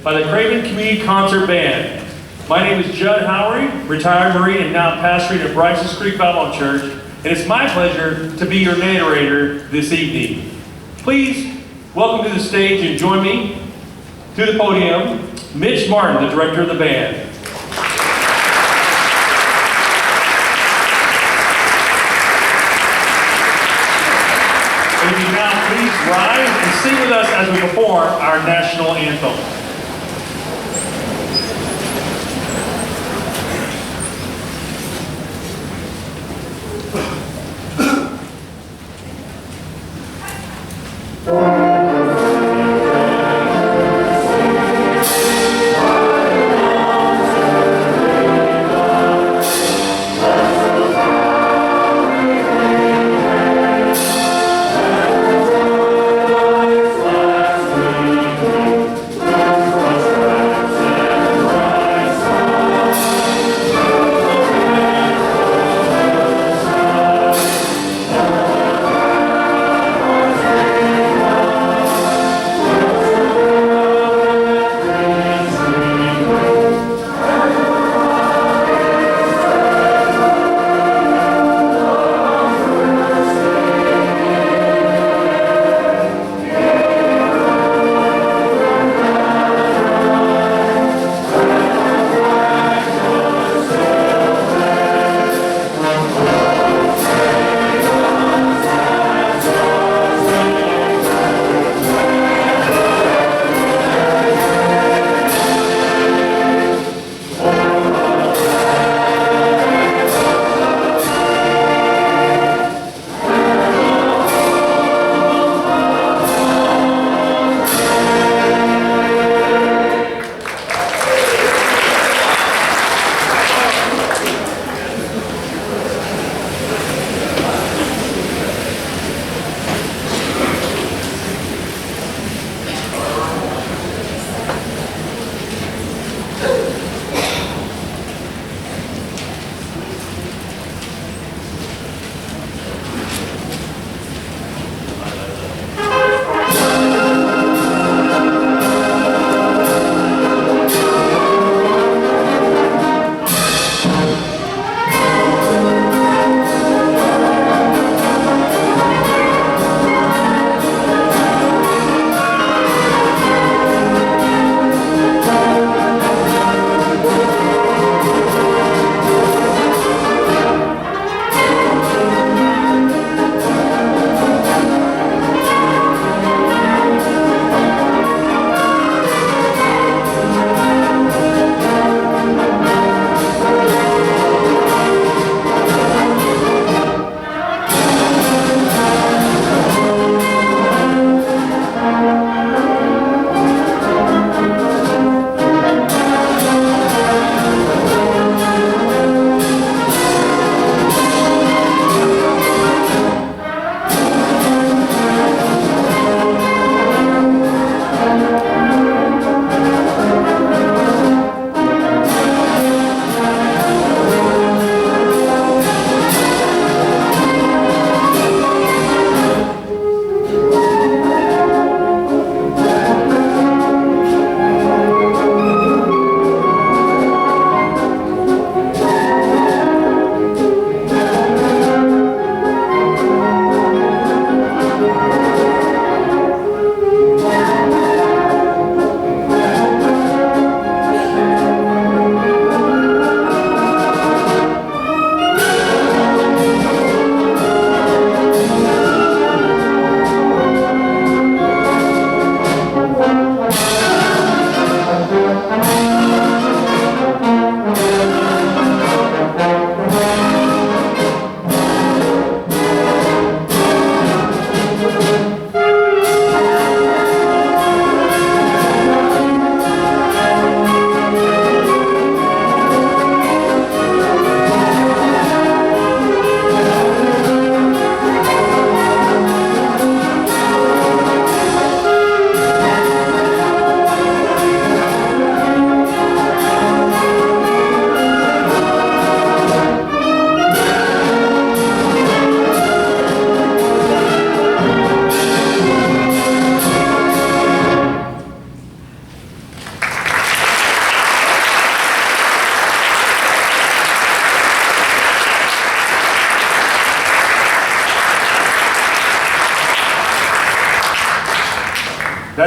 by the Craven Community Concert Band. My name is Judd Howery, retired Marine and now pastoring at Bryce's Creek Bible Church, and it's my pleasure to be your narrator this evening. Please welcome to the stage and join me to the podium, Mitch Martin, the director of the band. And if you now please rise and sing with us as we perform our national anthem.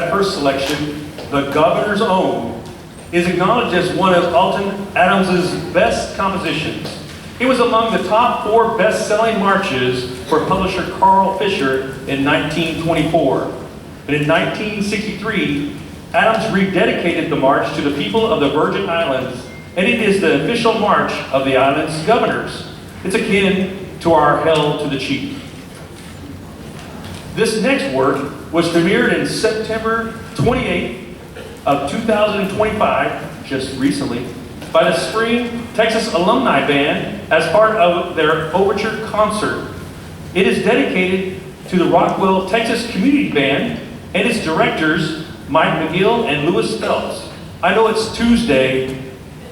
That first selection, The Governor's Own, is acknowledged as one of Alton Adams' best compositions. It was among the top 4 best-selling marches for publisher Carl Fisher in 1924. And in 1963, Adams rededicated the march to the people of the Virgin Islands, and it is the official march of the island's governors. It's akin to our Hail to the Chief. This next work was premiered in September 28th of 2025, just recently, by the Spring Texas Alumni Band as part of their Overture concert. It is dedicated to the Rockwell, Texas Community Band and its directors, Mike McGill and Louis Phelps. I know it's Tuesday,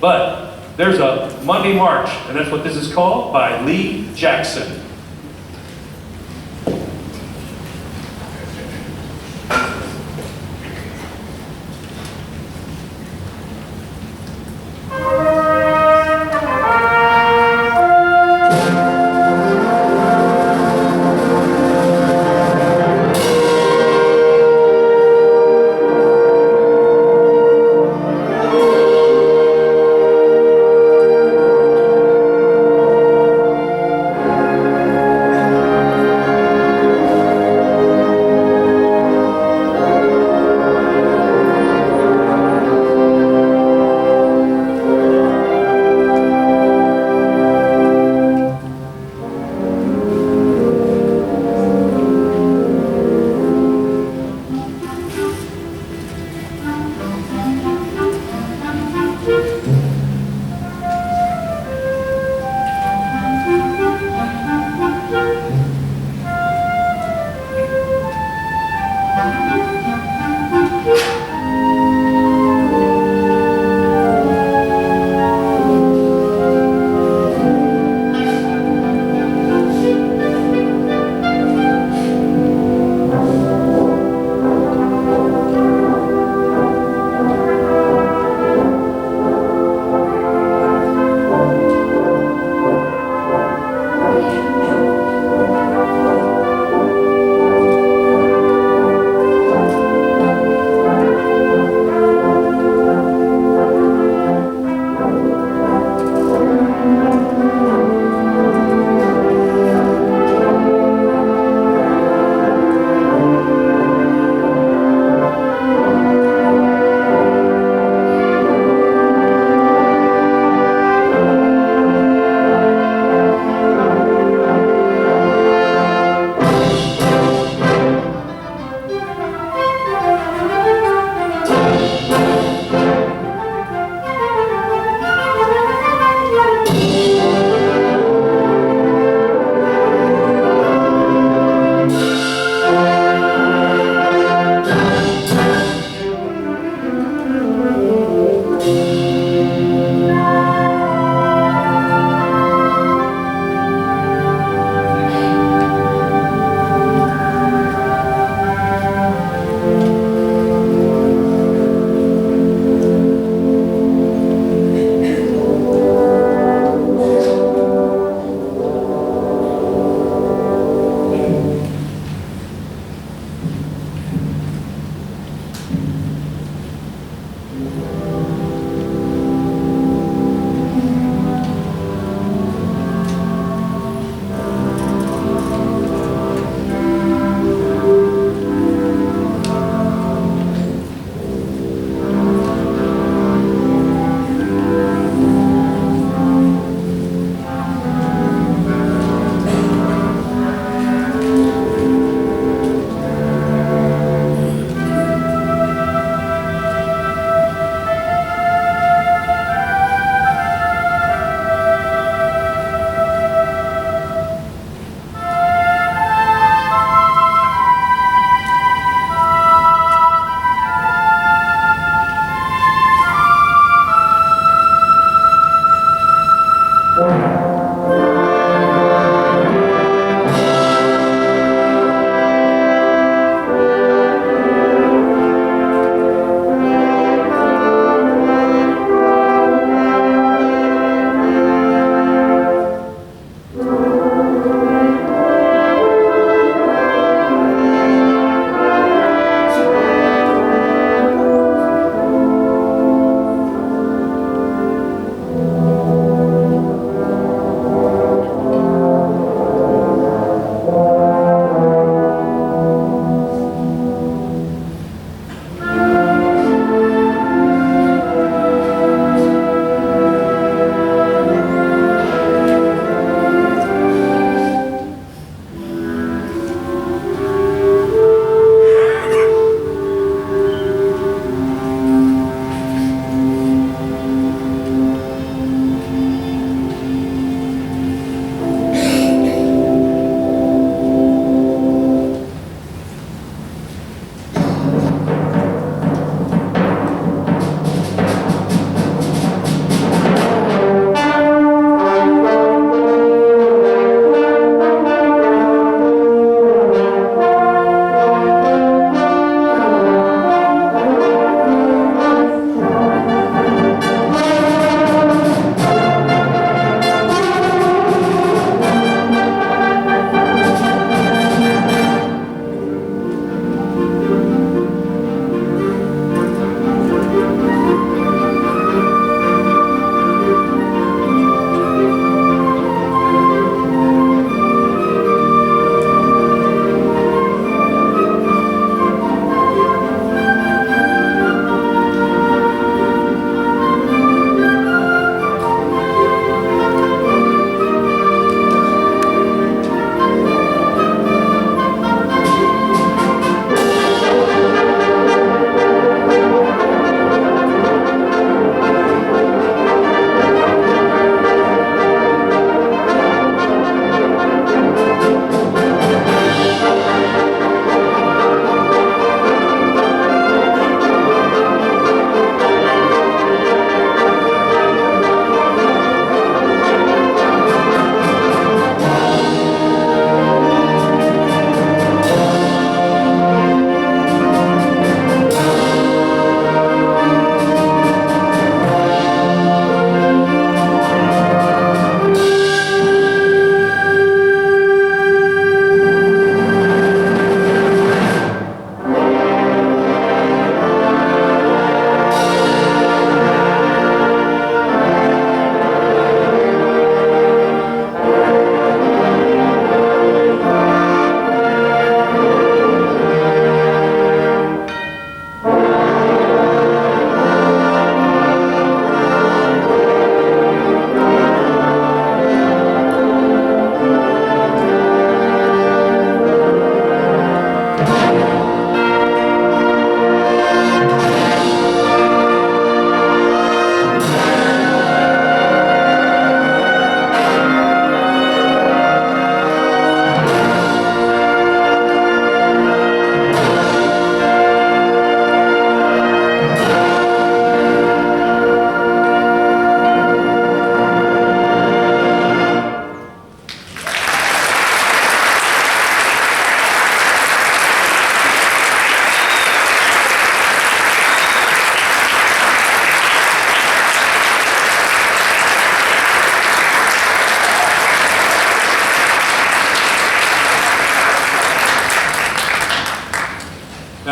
but there's a Monday March, and that's what this is called, by Lee Jackson.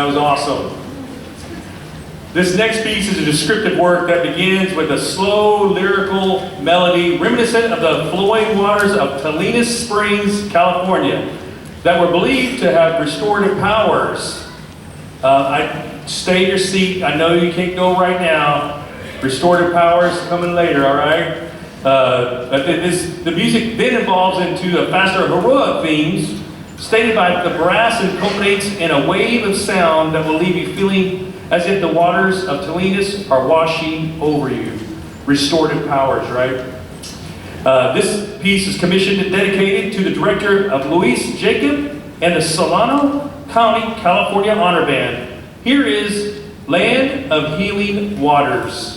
was awesome. This next piece is a descriptive work that begins with a slow lyrical melody reminiscent of the flowing waters of Salinas Springs, California, that were believed to have restorative powers. Stay in your seat. I know you can't go right now. Restorative powers coming later, all right? But the music then evolves into a faster heroic themes, stated by the brass and culminates in a wave of sound that will leave you feeling as if the waters of Salinas are washing over you. Restorative powers, right? This piece is commissioned and dedicated to the director of Luis Jacob and the Solano County, California Honor Band. Here is Land of Healing Waters.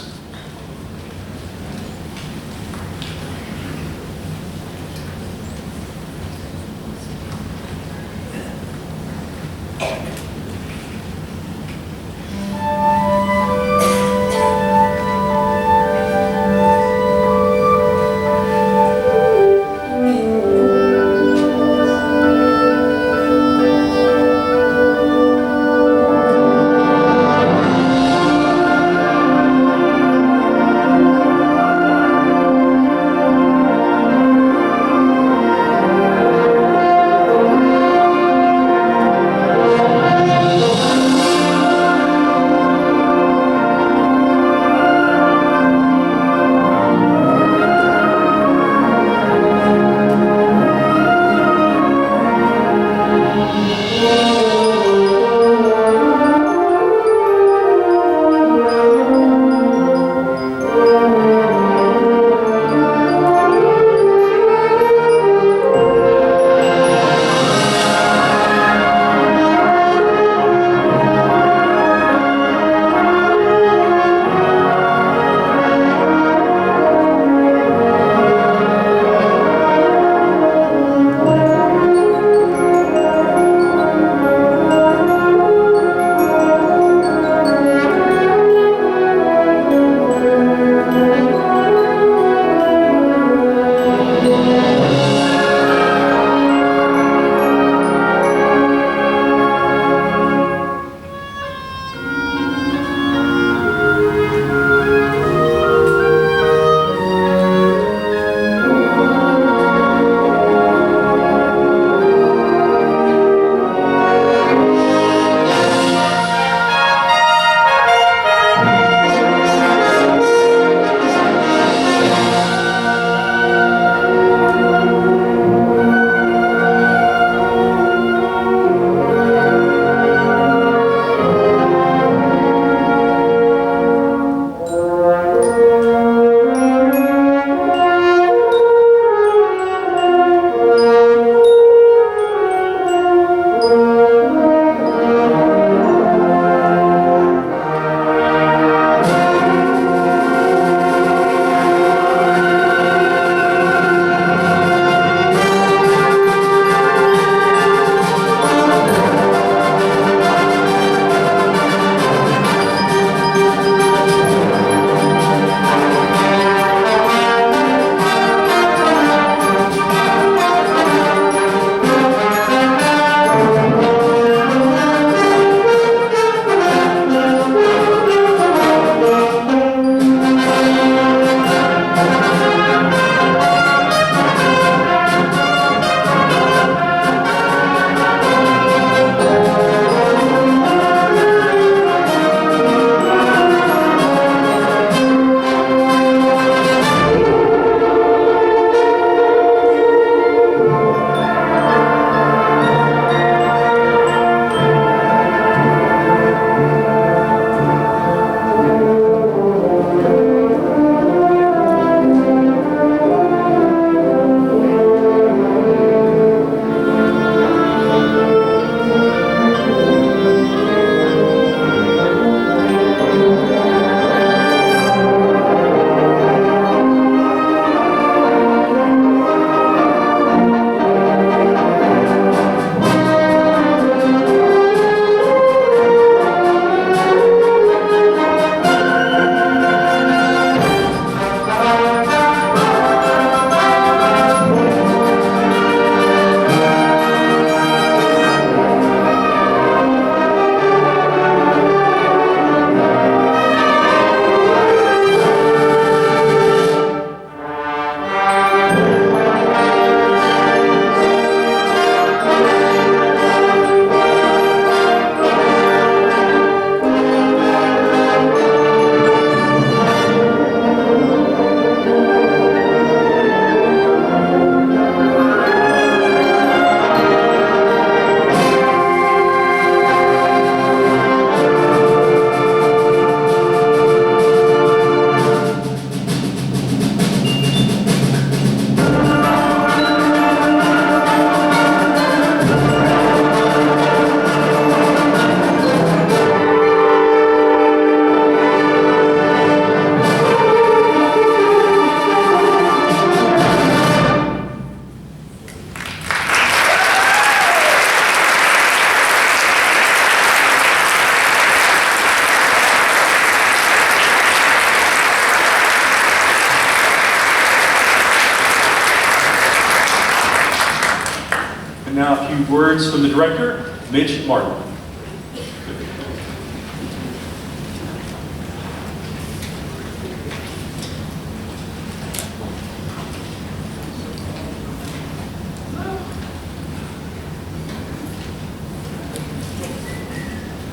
a few words from the director, Mitch Martin.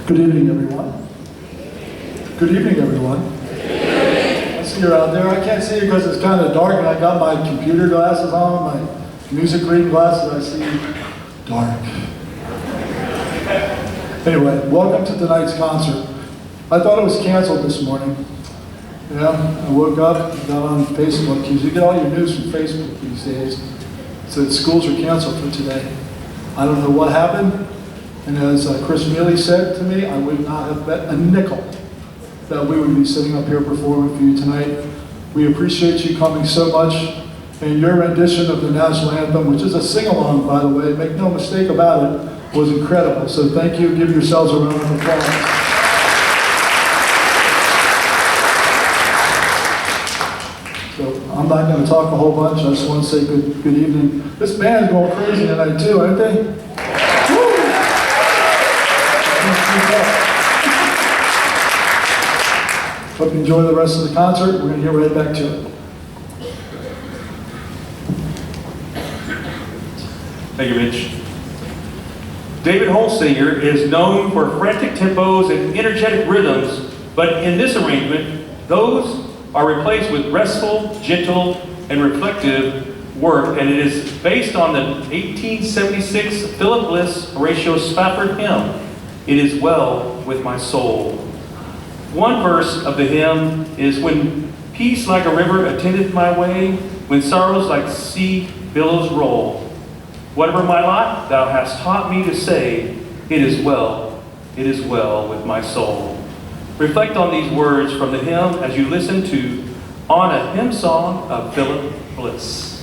Good evening, everyone. Good evening, everyone. I see you're out there. I can't see you because it's kind of dark and I got my computer glasses on, my music reading glasses. I see dark. Anyway, welcome to tonight's concert. I thought it was canceled this morning. Yeah, I woke up, got on Facebook. You get all your news from Facebook these days. It said schools are canceled for today. I don't know what happened. And as Chris Mealy said to me, I would not have bet a nickel that we would be sitting up here performing for you tonight. We appreciate you coming so much. And your rendition of the national anthem, which is a sing-along, by the way, make no mistake about it, was incredible. So thank you. Give yourselves a round of applause. So I'm not going to talk a whole bunch. I just want to say good evening. This band's going crazy tonight too, aren't they? Hope you enjoy the rest of the concert. We're going to get right back to it. Thank you, Mitch. David Holsinger is known for frantic tempos and energetic rhythms, but in this arrangement, those are replaced with restful, gentle, and reflective work, and it is based on the 1876 Philip Bliss Horatio Spafford hymn, "It Is Well With My Soul." One verse of the hymn is, "When peace like a river attendeth my way, when sorrows like sea billows roll, whatever my lot, thou hast taught me to say, it is well with my soul." Reflect on these words from the hymn as you listen to On a Hymn Song of Philip Bliss.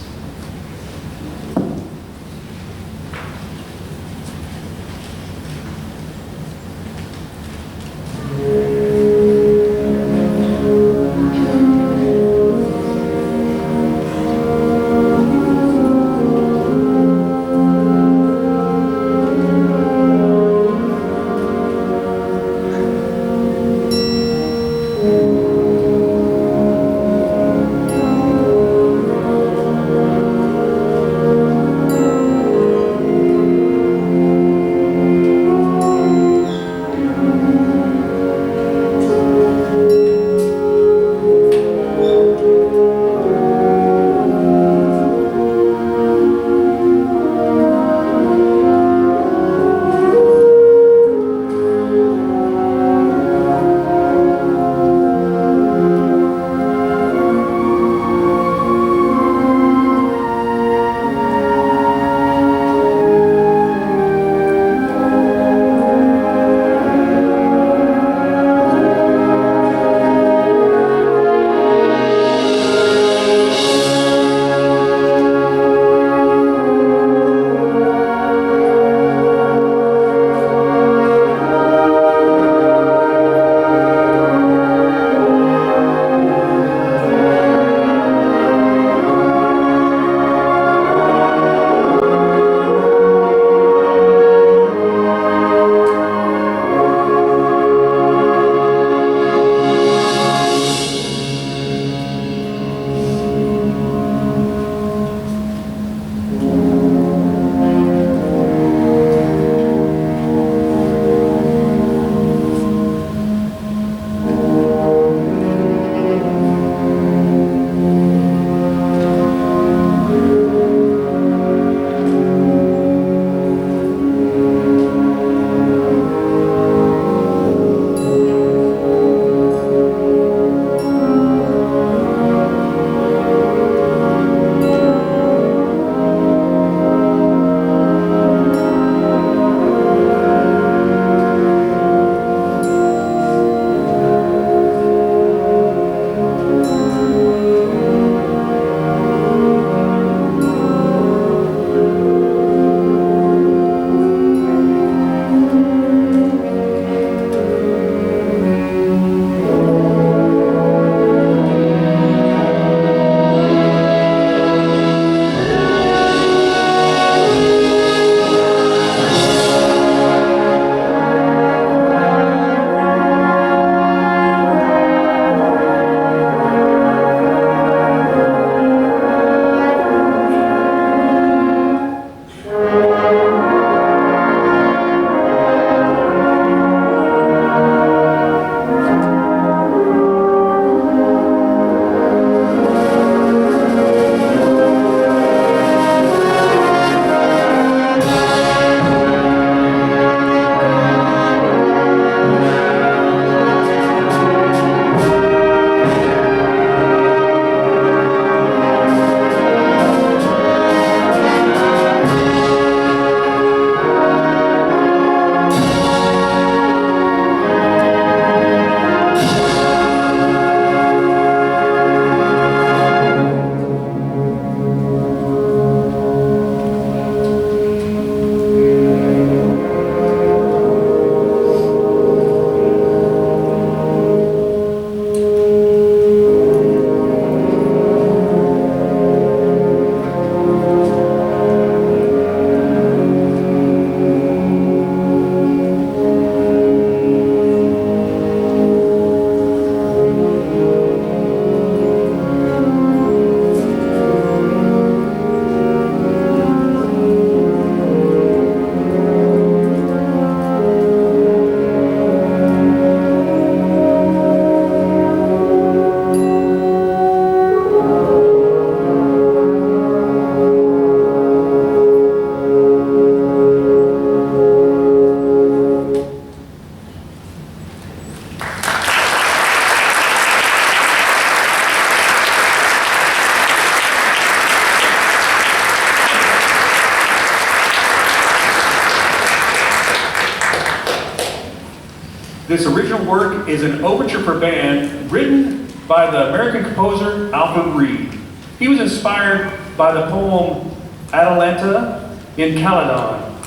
This original work is an overture for band written by the American composer Alfred Reed. He was inspired by the poem Atalanta in Caledon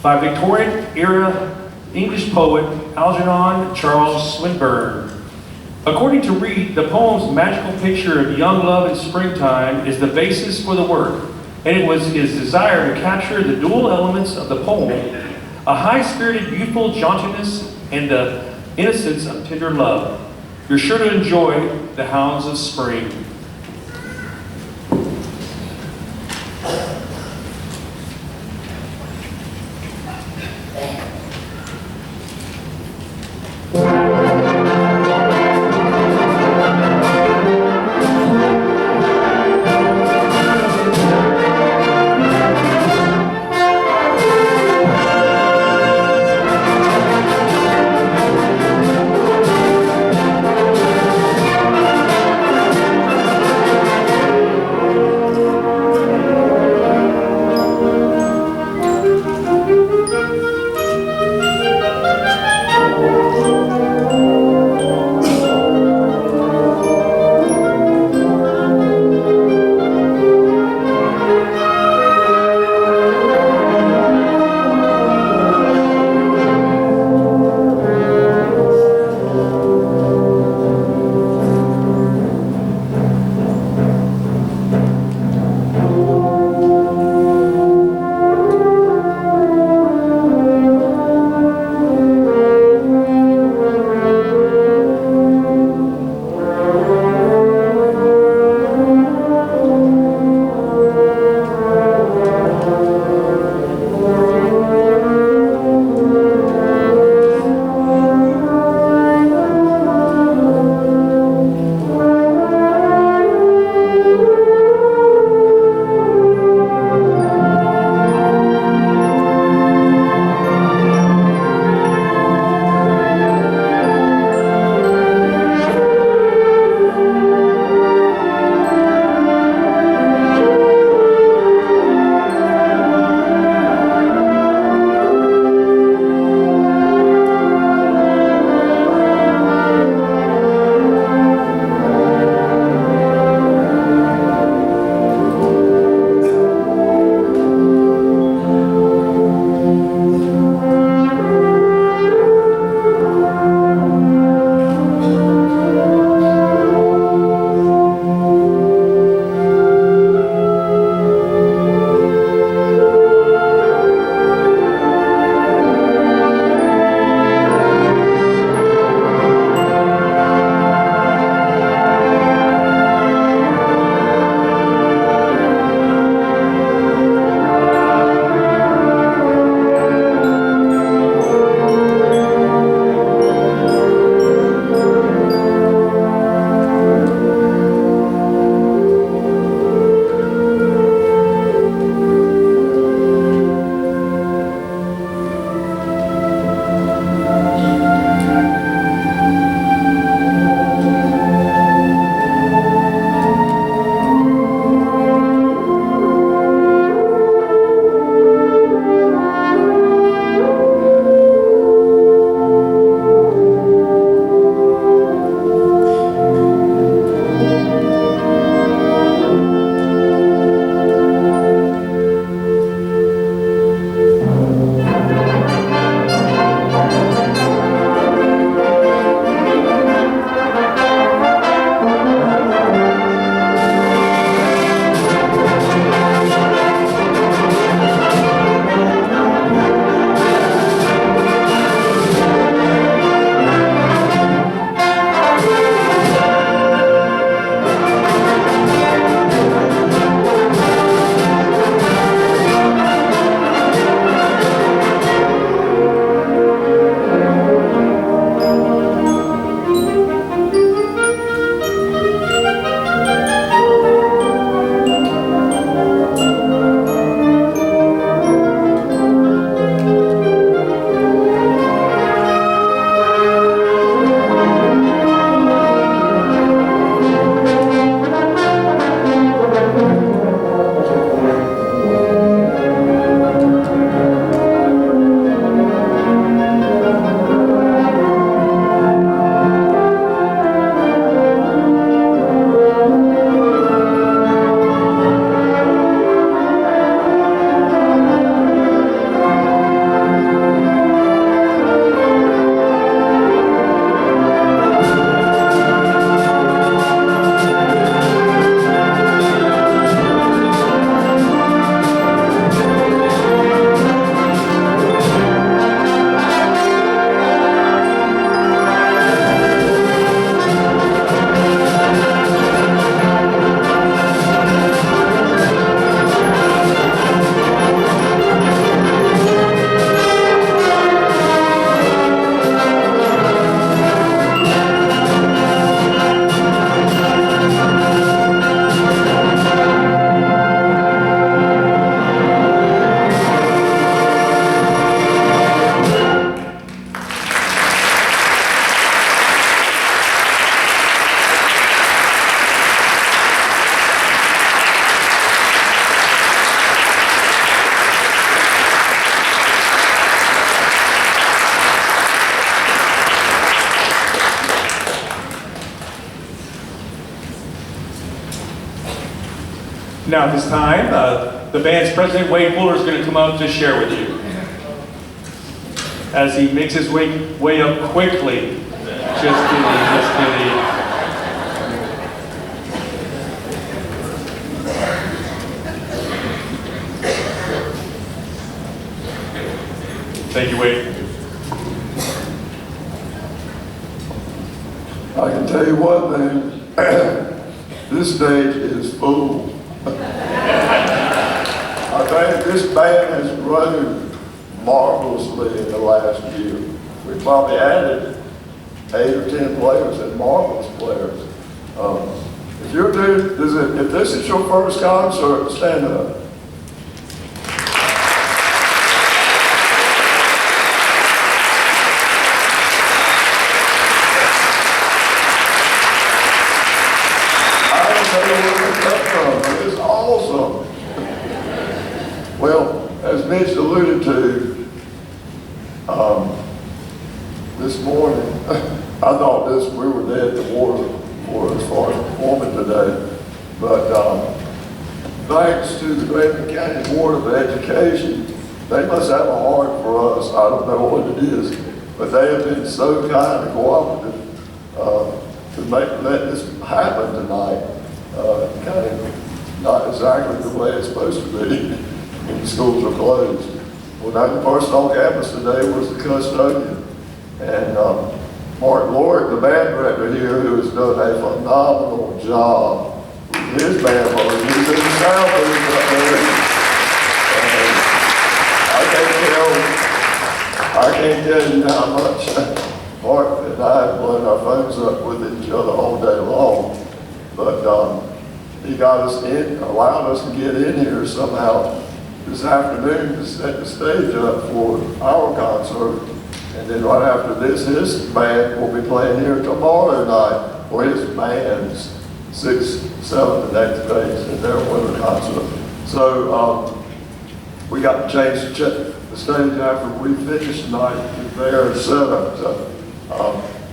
by Victorian-era English poet Algernon Charles Swinburne. According to Reed, the poem's magical picture of young love in springtime is the basis for the work, and it was his desire to capture the dual elements of the poem, a high-spirited youthful jauntiness and the innocence of tender love. You're sure to enjoy The Hounds of Spring. Now at this time, the band's president, Wade Fuller, is going to come up to share with you. As he makes his way up quickly. Just kidding. Thank you, Wade. I can tell you one thing, this stage is full. I think this band has grown marvelously in the last year. We probably added 8 or 10 players and marvelous players. If you're new, if this is your first concert, stand up. It's awesome. Well, as Mitch alluded to, this morning, I thought we were dead to water for as far as performing today. But thanks to the Craven County Board of Education, they must have a heart for us. I don't know what it is, but they have been so kind and cooperative to let this happen tonight. Kind of not exactly the way it's supposed to be when the schools are closed. Well, now the person on campus today was the custodian. And Mark Lord, the band director here, who has done a phenomenal job with his band. He's in the sound booth up there. And I can't tell you how much Mark and I have blown our phones up with each other all day long. But he got us in, allowed us to get in here somehow this afternoon to set the stage up for our concert. And then right after this, his band will be playing here tomorrow night, or his band's 6th, 7th, and 8th grades in their winter concert. So we got to change the stage after we finish tonight with their setup. So,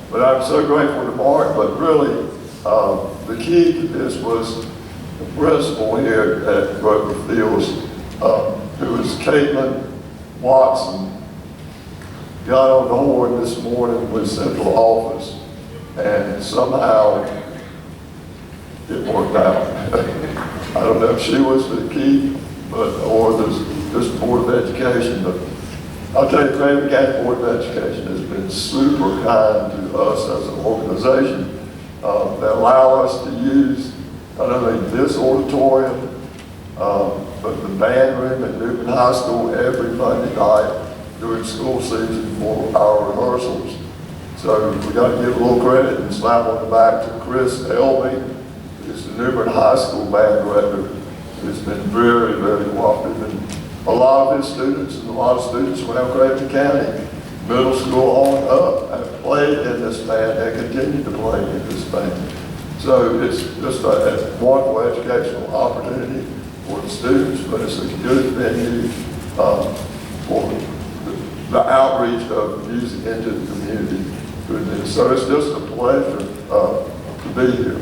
but I'm so grateful to Mark, but really, the key to this was the principal here at Grover Fields, who is Caitlin Watson, got on the horn this morning with central office, and somehow it worked out. I don't know if she was the key, or this Board of Education, but I'll tell you, Craven County Board of Education has been super kind to us as an organization. They allow us to use not only this auditorium, but the band room at Newman High School every Monday night during school season for our rehearsals. So we got to give a little credit and slap on the back to Chris Elby, who's the Newman High School band director, who's been very, very cooperative. And a lot of his students and a lot of students around Craven County, middle school on up, have played in this band and continue to play in this band. So it's just a wonderful educational opportunity for the students, but it's a good venue for the outreach of music into the community. So it's just a pleasure to be here.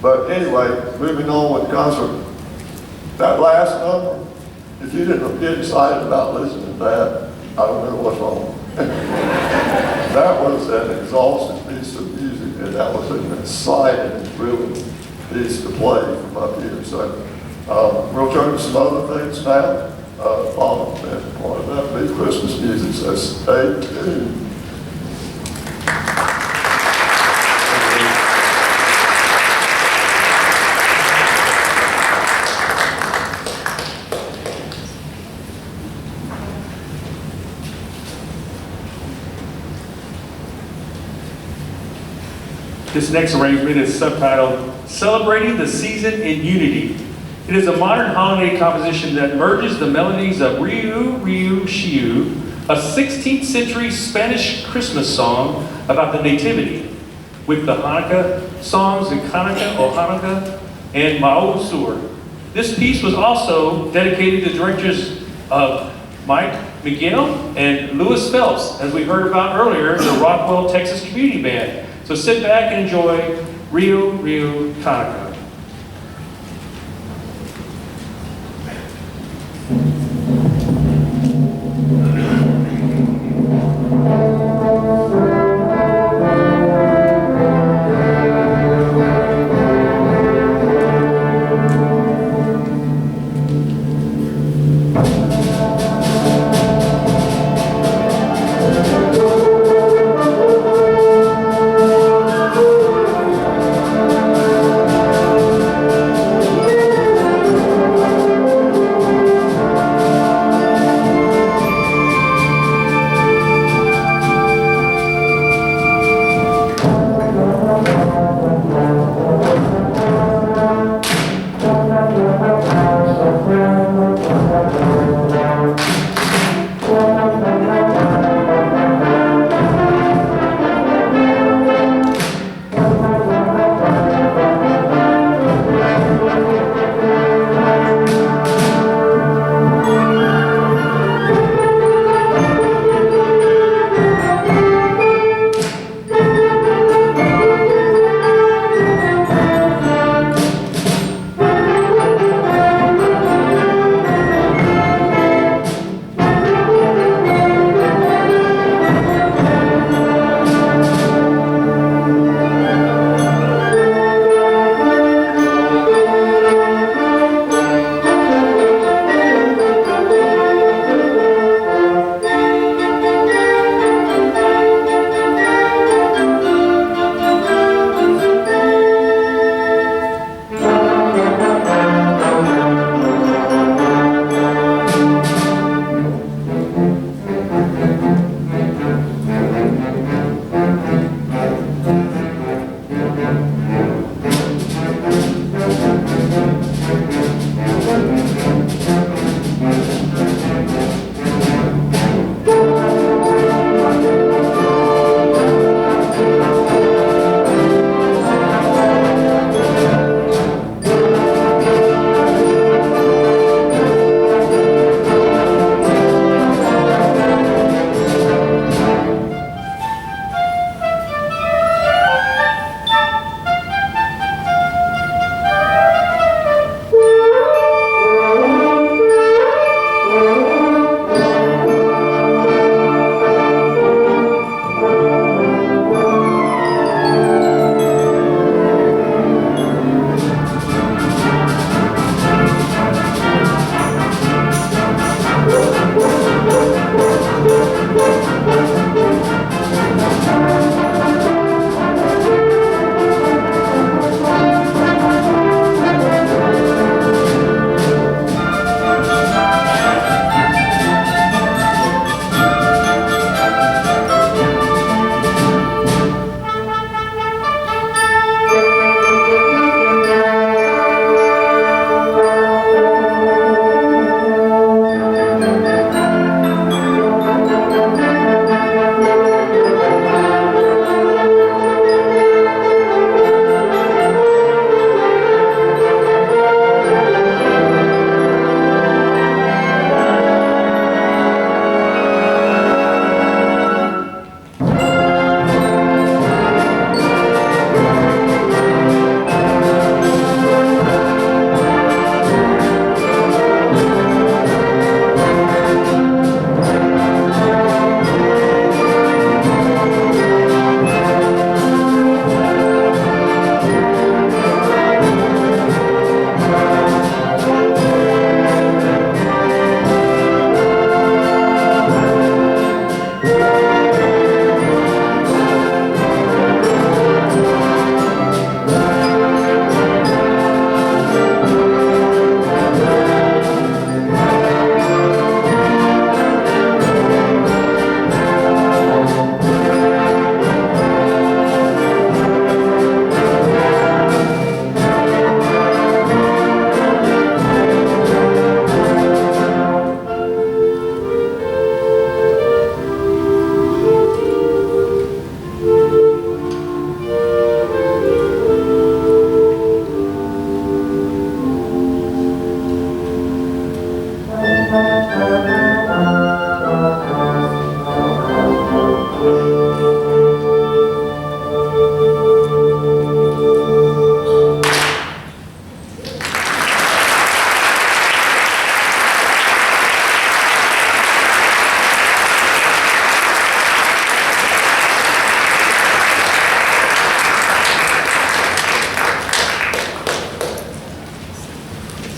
But anyway, moving on with the concert, that last number, if you didn't get excited about listening to that, I don't know what's wrong. That was an exhaustive piece of music, and that was an exciting and thrilling piece to play from up here. So we'll turn to some other things now. Following that part of that big Christmas music, so stay tuned. This next arrangement is subtitled, Celebrating the Season in Unity. It is a modern holiday composition that merges the melodies of Ryu, Ryu, Shiu, a 16th century Spanish Christmas song about the Nativity, with the Hanukkah songs in Hanukkah or Hanukkah and Ma'o Sur. This piece was also dedicated to directors of Mike Miguel and Louis Phelps, as we heard about earlier, the Rockwell, Texas Community Band. So sit back and enjoy Rio Rio Hanukkah.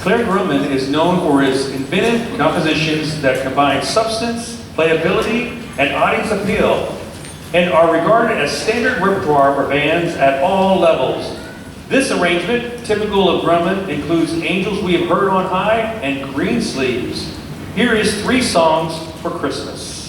Claire Grumman is known for his inventive compositions that combine substance, playability, and audience appeal, and are regarded as standard repertoire for bands at all levels. This arrangement, typical of Grumman, includes Angels We Have Heard on High and Green Sleeves. Here is 3 songs for Christmas.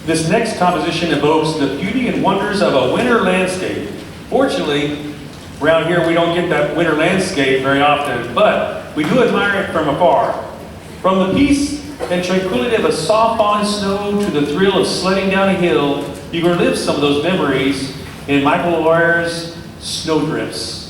This next composition evokes the beauty and wonders of a winter landscape. Fortunately, around here we don't get that winter landscape very often, but we do admire it from afar. From the peace and tranquility of a soft falling snow to the thrill of sledding down a hill, you can relive some of those memories in Michael Lawyer's Snowdrifts.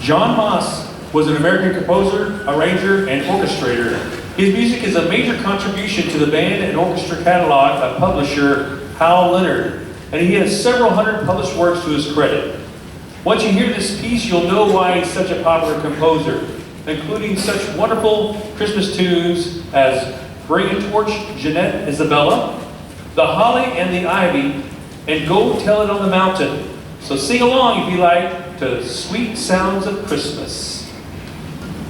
John Moss was an American composer, arranger, and orchestrator. His music is a major contribution to the band and orchestra catalog of publisher Hal Leonard, and he has several hundred published works to his credit. Once you hear this piece, you'll know why he's such a popular composer, including such wonderful Christmas tunes as Bring a Torch, Jeanette Isabella, The Holly and the Ivy, and Go Tell It on the Mountain. So sing along if you like to Sweet Sounds of Christmas.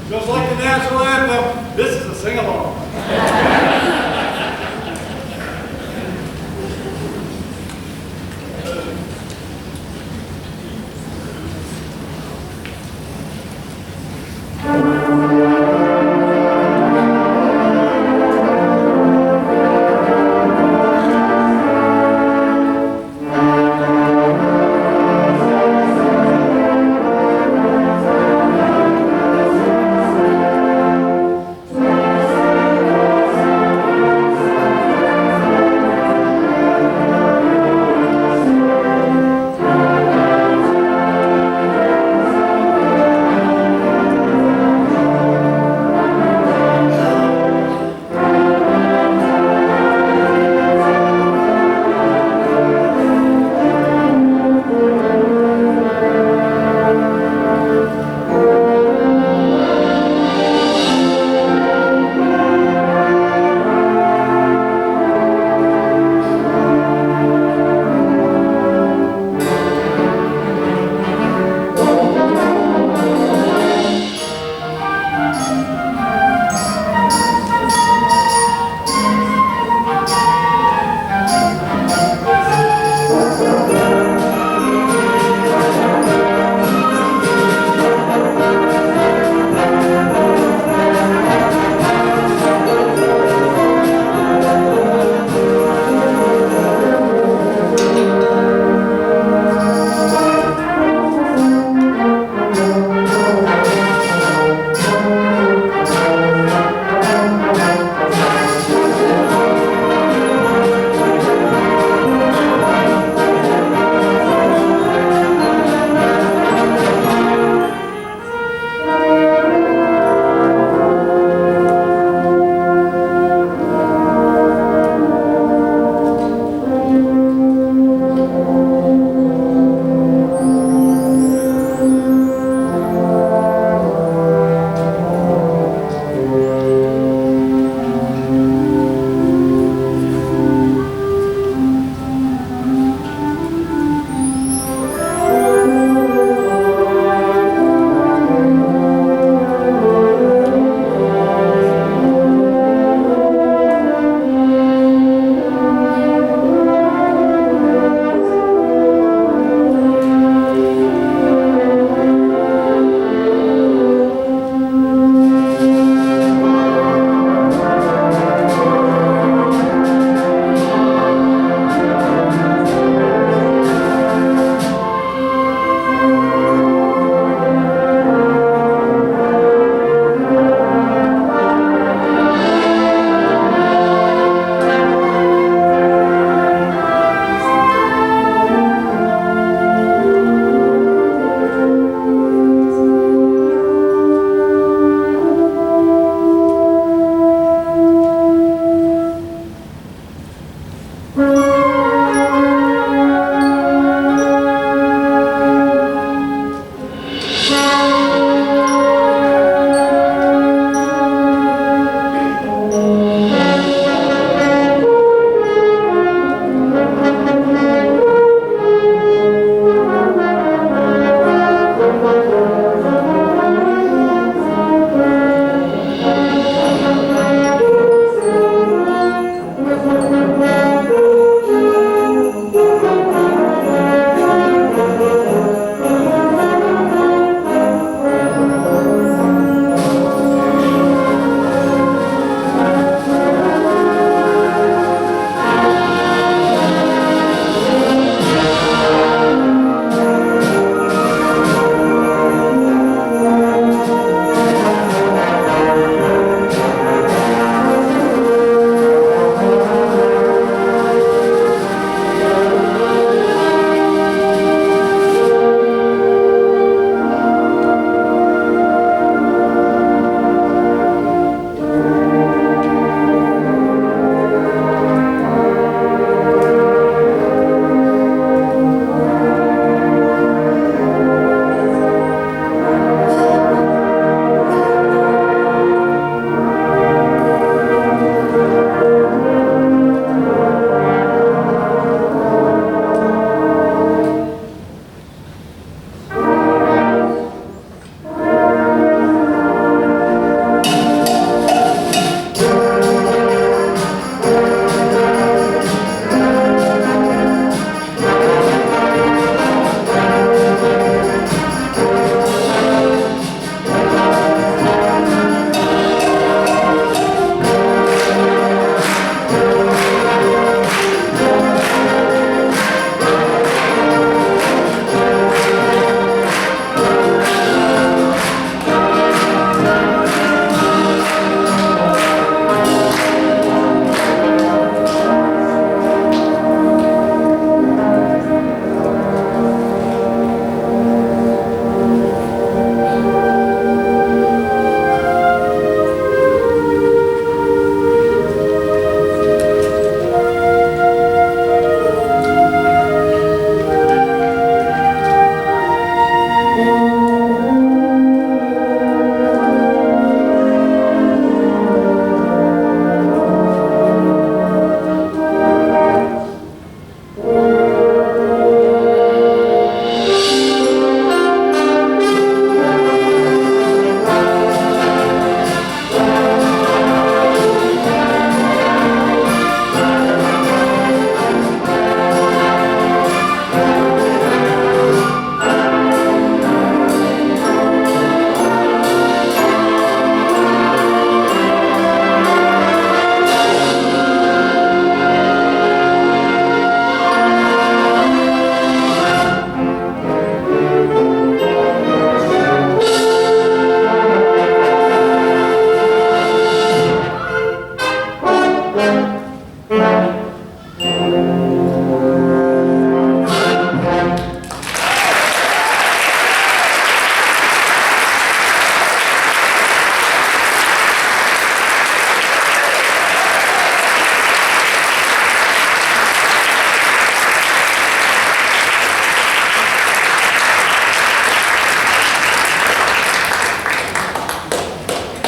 Just like the national anthem, this is a sing-along.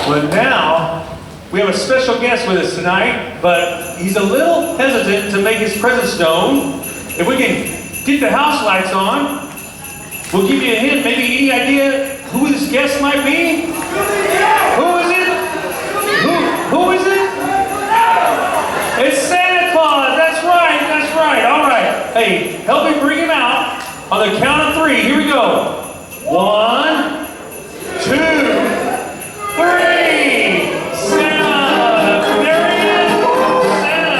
But now, we have a special guest with us tonight, but he's a little hesitant to make his presence known. If we can get the house lights on, we'll give you a hint, maybe any idea who this guest might be? Who is it? Who is it? It's Santa Claus, that's right, all right. Hey, help me bring him out on the count of 3. Here we go. 1, 2, 3. Santa, there he is, Santa.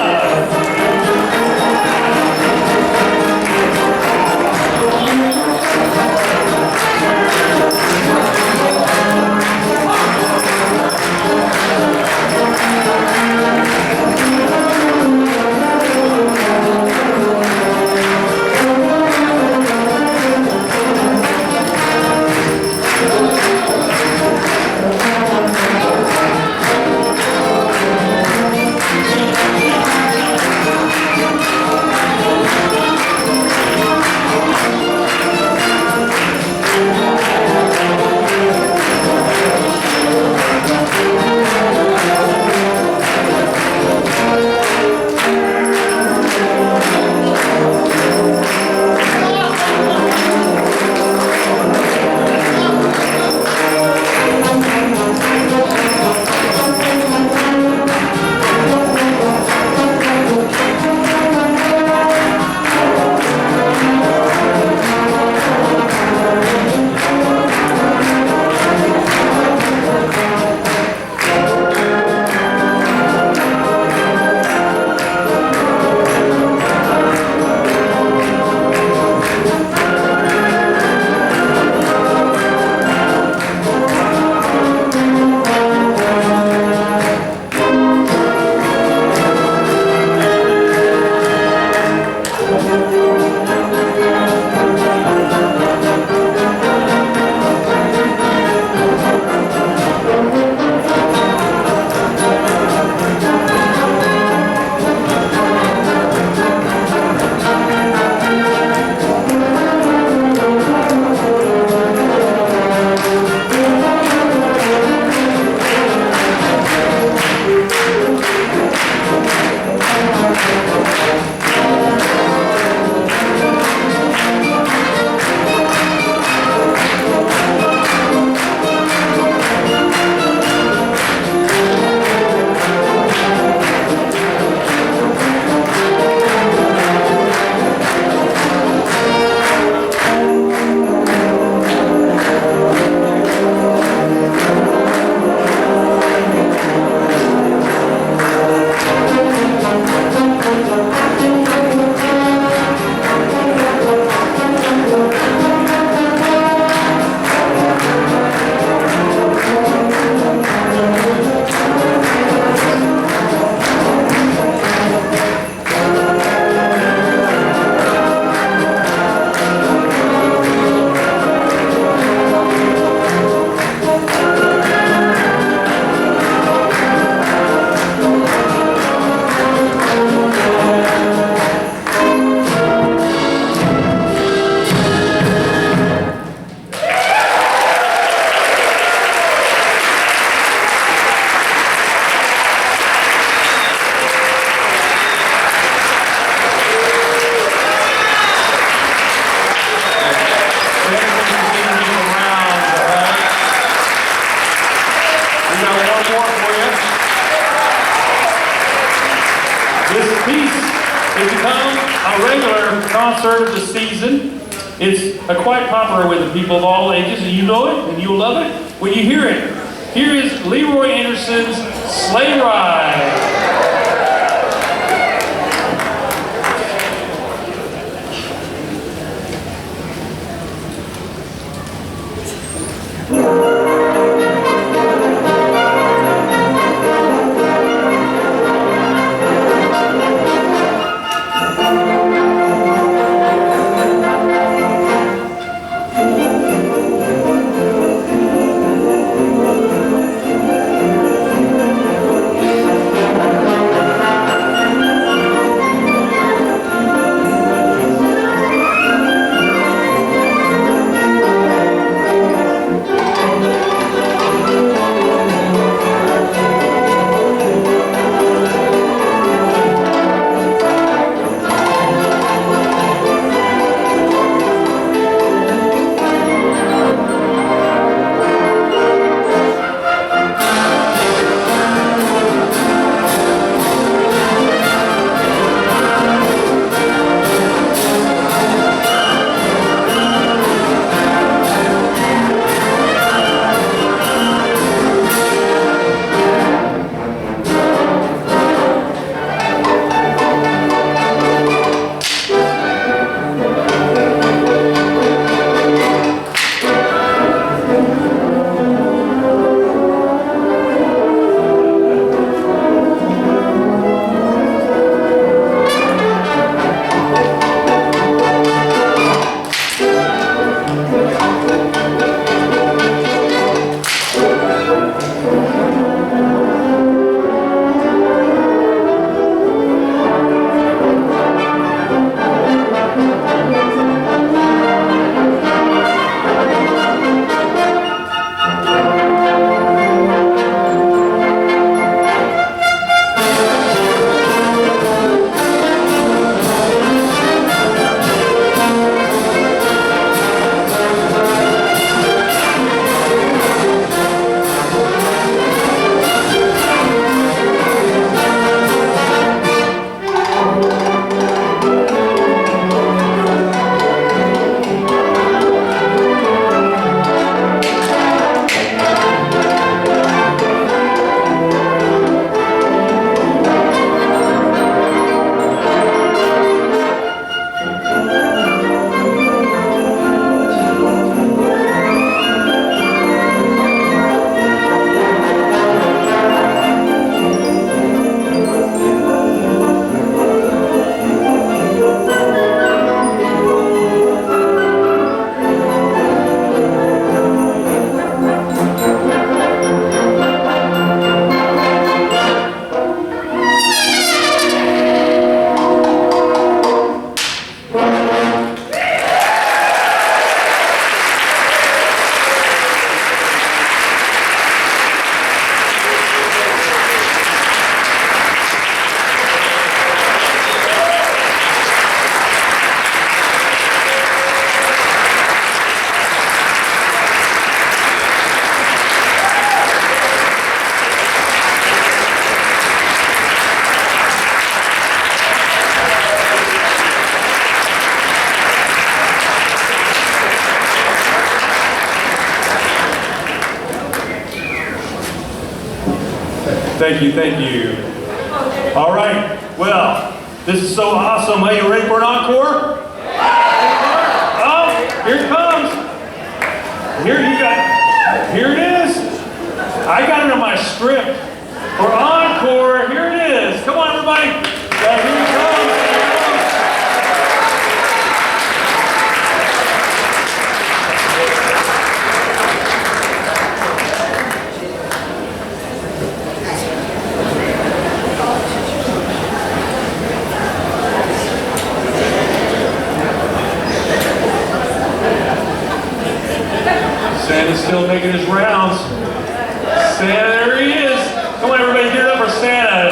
Concert of the season. It's quite popular with people of all ages, and you know it, and you'll love it when you hear it. Here is Leroy Anderson's Sleigh Ride. Thank you, thank you. All right, well, this is so awesome. Are you ready for an encore? Oh, here it comes. Here it is. I got it on my script. For encore, here it is. Come on, everybody. Yeah, here it comes. Santa's still making his rounds. Santa, there he is. Come on, everybody, get it up for Santa.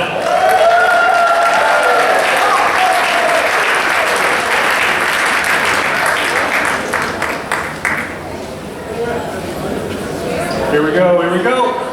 Here we go, here we go.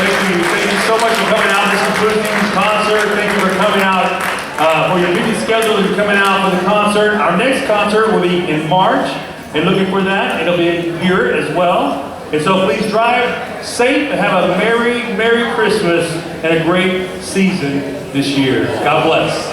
Thank you so much for coming out. This concludes this concert. Thank you for coming out for your busy schedule and coming out for the concert. Our next concert will be in March, and looking for that. It'll be here as well. And so please drive safe and have a Merry Christmas and a great season this year. God bless.